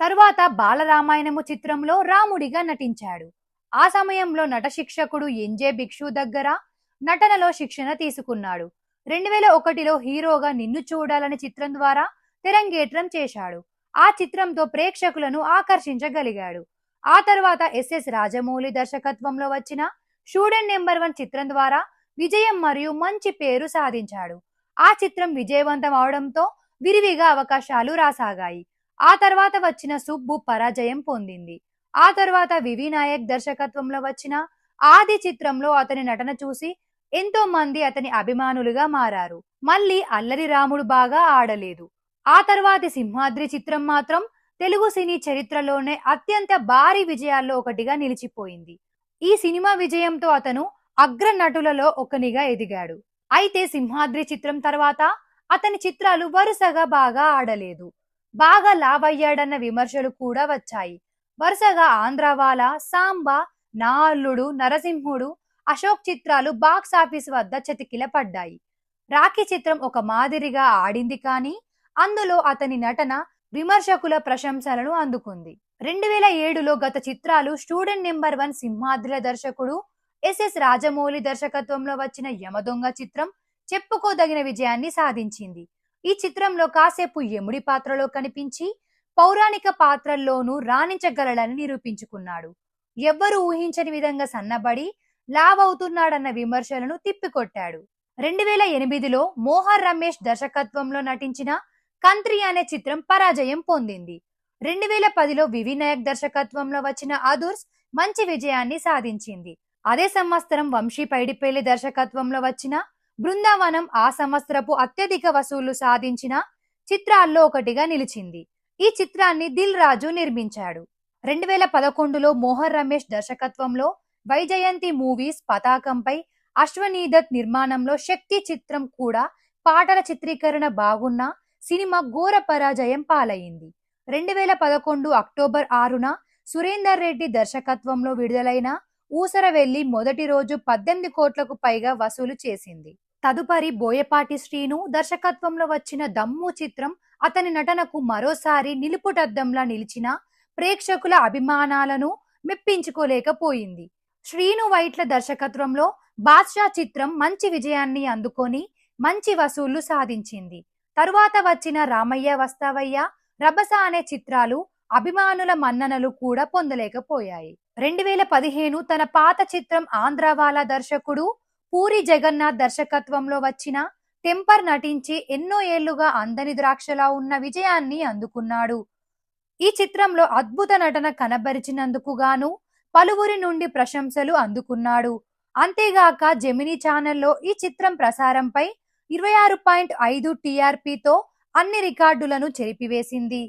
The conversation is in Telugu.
తరువాత బాలరామాయణము చిత్రంలో రాముడిగా నటించాడు. ఆ సమయంలో నట శిక్షకుడు ఎన్జే భిక్షు దగ్గర నటనలో శిక్షణ తీసుకున్నాడు. 2001లో హీరోగా నిన్ను చూడాలని చిత్రం ద్వారా తెరంగేట్రం చేశాడు. ఆ చిత్రంతో ప్రేక్షకులను ఆకర్షించగలిగాడు. ఆ తర్వాత ఎస్ఎస్ రాజమౌళి దర్శకత్వంలో వచ్చిన స్టూడెంట్ నెంబర్ 1 చిత్రం ద్వారా విజయం మరియు మంచి పేరు సాధించాడు. ఆ చిత్రం విజయవంతం అవడంతో విరివిగా అవకాశాలు రాసాగాయి. ఆ తర్వాత వచ్చిన సుబ్బు పరాజయం పొందింది. ఆ తర్వాత వివి నాయక్ దర్శకత్వంలో వచ్చిన ఆది చిత్రంలో అతని నటన చూసి ఎంతో మంది అతని అభిమానులుగా మారారు. మళ్ళీ అల్లరి రాముడు బాగా ఆడలేదు. ఆ తర్వాతి సింహాద్రి చిత్రం మాత్రం తెలుగు సినీ చరిత్రలోనే అత్యంత భారీ విజయాల్లో ఒకటిగా నిలిచిపోయింది. ఈ సినిమా విజయంతో అతను అగ్ర నటులలో ఒకనిగా ఎదిగాడు. అయితే సింహాద్రి చిత్రం తర్వాత అతని చిత్రాలు వరుసగా బాగా ఆడలేదు. బాగా లావయ్యాడన్న విమర్శలు కూడా వచ్చాయి. వరుసగా ఆంధ్రవాల, సాంబా, నా అల్లుడు, నరసింహుడు, అశోక్ చిత్రాలు బాక్స్ ఆఫీస్ వద్ద చతికిల పడ్డాయి. రాఖీ చిత్రం ఒక మాదిరిగా ఆడింది, కానీ అందులో అతని నటన విమర్శకుల ప్రశంసలను అందుకుంది. 2007లో గత చిత్రాలు స్టూడెంట్ నెంబర్ 1 సింహాద్రిల దర్శకుడు ఎస్ఎస్ రాజమౌళి దర్శకత్వంలో వచ్చిన యమదొంగ చిత్రం చెప్పుకోదగిన విజయాన్ని సాధించింది. ఈ చిత్రంలో కాసేపు యముడి పాత్రలో కనిపించి పౌరాణిక పాత్రల్లోనూ రాణించగలడని నిరూపించుకున్నాడు. ఎవ్వరూ ఊహించని విధంగా సన్నబడి లావవుతున్నాడన్న విమర్శలను తిప్పికొట్టాడు. 2008లో మోహన్ రమేష్ దర్శకత్వంలో నటించిన కంత్రి అనే చిత్రం పరాజయం పొందింది. 2010లో వివి నాయక్ దర్శకత్వంలో వచ్చిన అదుర్స్ మంచి విజయాన్ని సాధించింది. అదే సంవత్సరం వంశీ పైడిపల్లి దర్శకత్వంలో వచ్చిన బృందావనం ఆ సంవత్సరపు అత్యధిక వసూళ్లు సాధించిన చిత్రాల్లో ఒకటిగా నిలిచింది. ఈ చిత్రాన్ని దిల్ రాజు నిర్మించాడు. 2011లో మోహన్ రమేష్ దర్శకత్వంలో వైజయంతి మూవీస్ పతాకంపై అశ్వనీదత్ నిర్మాణంలో శక్తి చిత్రం కూడా పాటల చిత్రీకరణ బాగున్నా సినిమా ఘోర పరాజయం పాలయ్యింది. 2011 అక్టోబర్ 6న సురేందర్ రెడ్డి దర్శకత్వంలో విడుదలైన ఊసరవెల్లి మొదటి రోజు 18 కోట్లకు పైగా వసూలు చేసింది. తదుపరి బోయపాటి శ్రీను దర్శకత్వంలో వచ్చిన దమ్ము చిత్రం అతని నటనకు మరోసారి నిలుపుటద్దంలా నిలిచిన ప్రేక్షకుల అభిమానాలను మెప్పించుకోలేకపోయింది. శ్రీను వైట్ల దర్శకత్వంలో బాద్షా చిత్రం మంచి విజయాన్ని అందుకొని మంచి వసూళ్లు సాధించింది. తరువాత వచ్చిన రామయ్య వస్తావయ్య, రభస అనే చిత్రాలు అభిమానుల మన్ననలు కూడా పొందలేకపోయాయి. 2015 తన పాత చిత్రం ఆంధ్రవాల దర్శకుడు పూరి జగన్నాథ్ దర్శకత్వంలో వచ్చిన టెంపర్ నటించి ఎన్నో ఏళ్లుగా అందని ద్రాక్షలా ఉన్న విజయాన్ని అందుకున్నాడు. ఈ చిత్రంలో అద్భుత నటన కనబరిచినందుకు గాను పలువురి నుండి ప్రశంసలు అందుకున్నాడు. అంతేగాక జెమినీ ఛానల్లో ఈ చిత్రం ప్రసారంపై 26.5 టీఆర్పీతో అన్ని రికార్డులను చెరిపివేసింది.